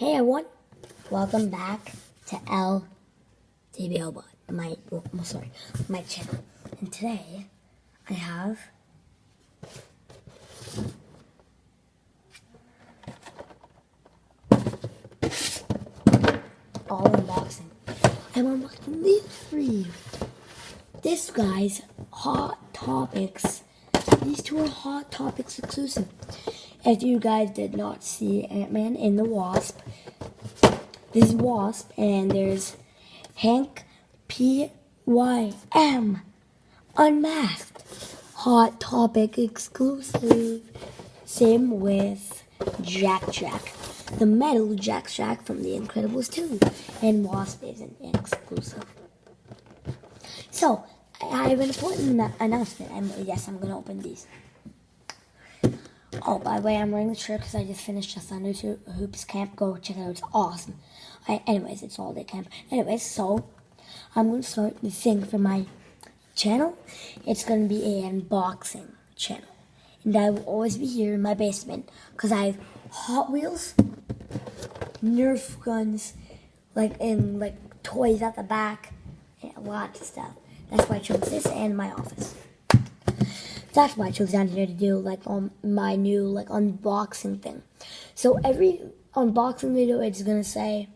Hey everyone, welcome back to LTBO my channel. And today I have all unboxing. I'm unboxing these three. This guy's Hot Topics. These two are Hot Topics exclusive. If you guys did not see Ant-Man and the Wasp, this is Wasp, and there's Hank P.Y.M. Unmasked. Hot Topic exclusive. Same with Jack. The metal Jack from The Incredibles 2. And Wasp isn't exclusive. So, I have an important announcement. I'm going to open these. Oh, by the way, I'm wearing the shirt because I just finished a Thunder Hoops camp. Go check it out. It's awesome. Anyways, it's all day camp. Anyways, so I'm going to start the thing for my channel. It's going to be an unboxing channel. And I will always be here in my basement because I have Hot Wheels, Nerf guns, like toys at the back, and lots of stuff. That's why I chose this and my office. That's why I chose down here to do my new unboxing thing. So every unboxing video it's gonna say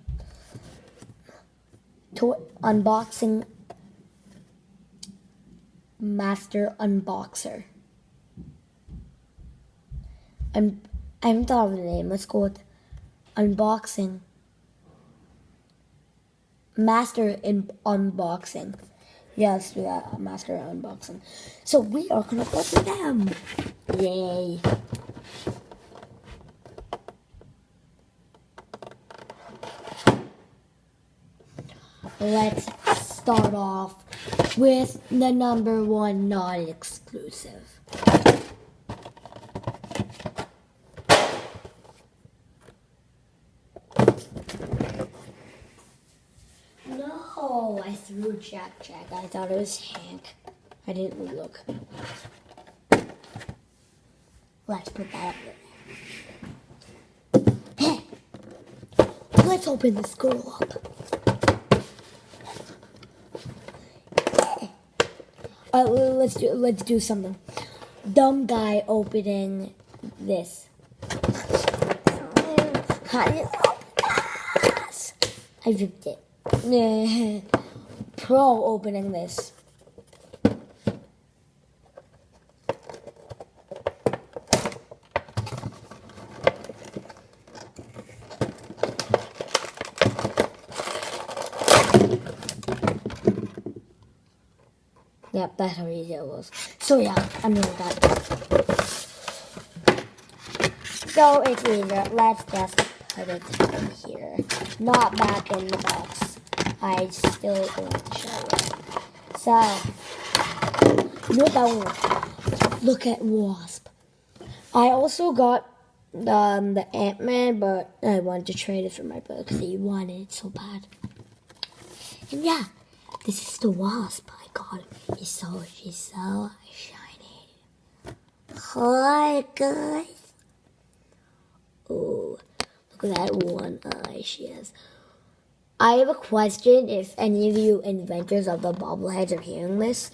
unboxing master unboxer. I haven't thought of the name. Let's go with unboxing master in unboxing. Yeah, let's do that. Master unboxing. So we are gonna open them. Yay! Let's start off with the number one non-exclusive. No, I threw Jack. I thought it was Hank. I didn't look. Let's put that up there. Hey, let's open this girl up. Let's do something. Dumb guy opening this. How do you open this? I ripped it. Pro opening this. Yep, that's how easy it was. So yeah, I'm doing that. So it's easier. Let's just put it in here. Not back in the box. I still won't show it. So, you know what that one? Look at Wasp. I also got the Ant-Man, but I wanted to trade it for my brother because he wanted it so bad. And yeah, this is the Wasp. I got it. She's so shiny. Hi guys. Oh, look at that one eye she has. I have a question if any of you inventors of the bobbleheads are hearing this.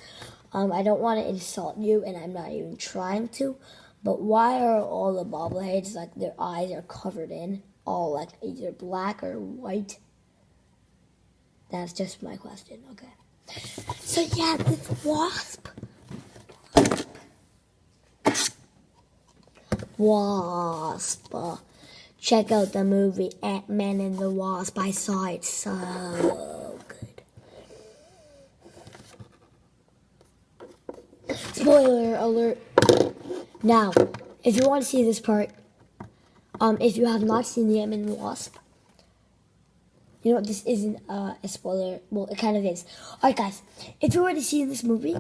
I don't want to insult you, and I'm not even trying to, but why are all the bobbleheads, their eyes are covered in, all either black or white? That's just my question, okay. So yeah, this Wasp. Check out the movie Ant-Man and the Wasp. I saw it, so good. Spoiler alert. Now, if you want to see this part, if you have not seen the Ant-Man and the Wasp, you know this isn't a spoiler. Well, it kind of is. Alright guys, if you already seen this movie,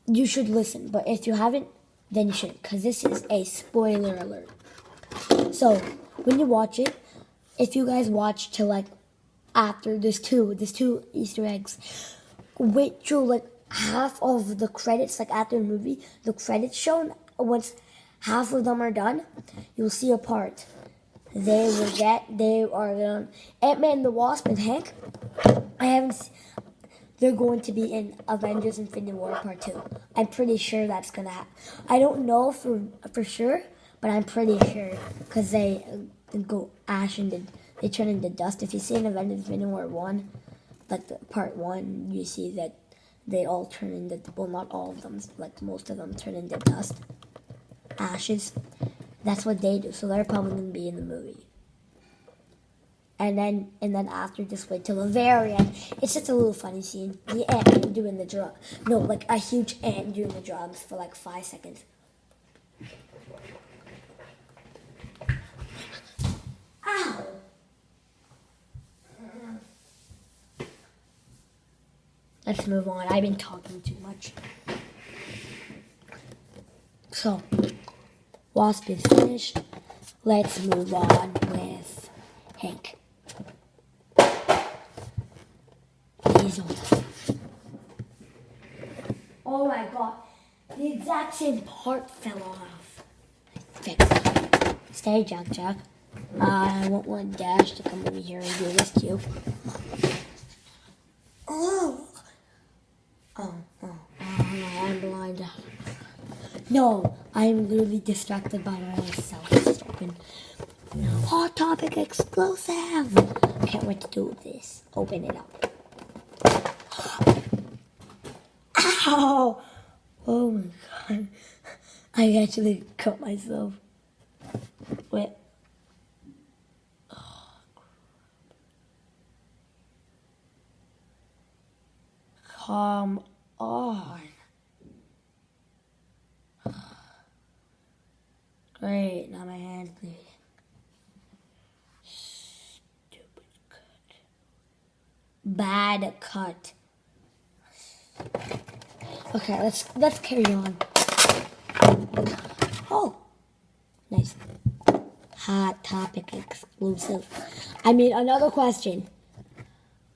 you should listen. But if you haven't, then you shouldn't, because this is a spoiler alert. So, when you watch it, if you guys watch till after there's two Easter eggs, wait till half of the credits, after the movie, the credits shown, once half of them are done, you'll see a part They are going. Ant-Man and the Wasp and Hank. I haven't. They're going to be in Avengers: Infinity War Part 2. I'm pretty sure that's gonna happen. I don't know for sure, but I'm pretty sure because they go ash and they turn into dust. If you see in Avengers: Infinity War 1, like the Part 1, you see that they all turn into, well, not all of them, like most of them turn into dust, ashes. That's what they do. So they're probably gonna be in the movie. And then after, just wait till the very end. It's just a little funny scene. The ant doing the drum. No, like a huge ant doing the drums for like 5 seconds. Ow! Let's move on. I've been talking too much. So, Wasp is finished. Let's move on with Hank. Oh my god, the exact same part fell off. Fix it. Stay, Jack. I won't want Dash to come over here and do this to you. Oh, I'm blind. No, I'm literally distracted by myself. Just open. Hot Topic Explosive. Can't wait to do this. Open it up. Ow! Oh my god. I actually cut myself. Wait. Oh, come on. Great, now my hand's bleeding. Stupid cut. Bad cut. Okay, let's carry on. Oh, nice. Hot Topic exclusive. I mean, another question.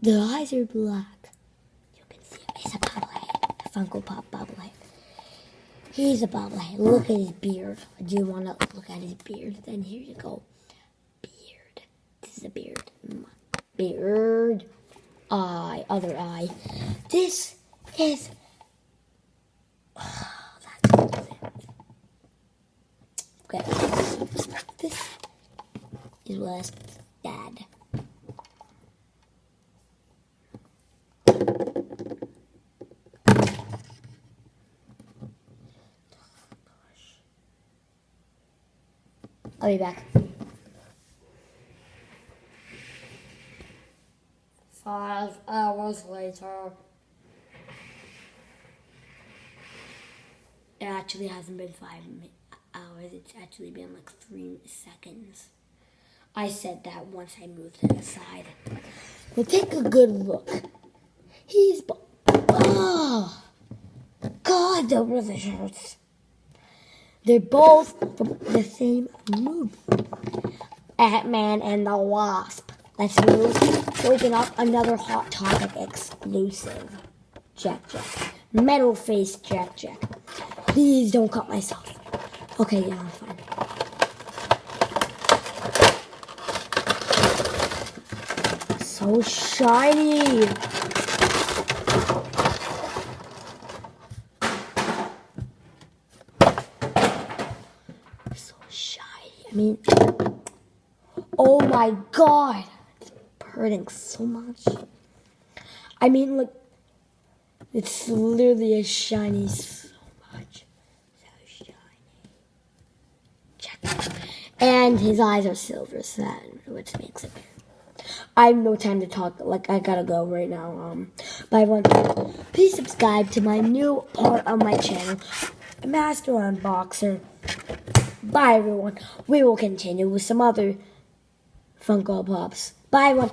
The eyes are black. You can see it. It's a bobblehead. A Funko Pop bobblehead. He's a bobblehead. Look at his beard. Do you want to look at his beard? Then here you go. Beard. This is a beard. Beard. Eye. Other eye. This is... Okay. This is Wes' dad. I'll be back. 5 hours later. It actually hasn't been 5 hours. It's actually been like 3 seconds. I said that once I moved to the side. Well, take a good look. He's... Oh! God, that really hurts. They're both from the same movie. Ant-Man and the Wasp. Let's move to open up another Hot Topic exclusive. Jack. Metal face Jack. Please don't cut myself. Okay, yeah, I'm fine. So shiny. So shiny. I mean, oh my god. It's hurting so much. I mean, look. It's literally a shiny so much. So shiny. Check. And his eyes are silver, so which makes it. I have no time to talk. Like, I gotta go right now. But everyone, please subscribe to my new part of my channel, Master Unboxer. Bye, everyone. We will continue with some other Funko Pops. Bye, everyone.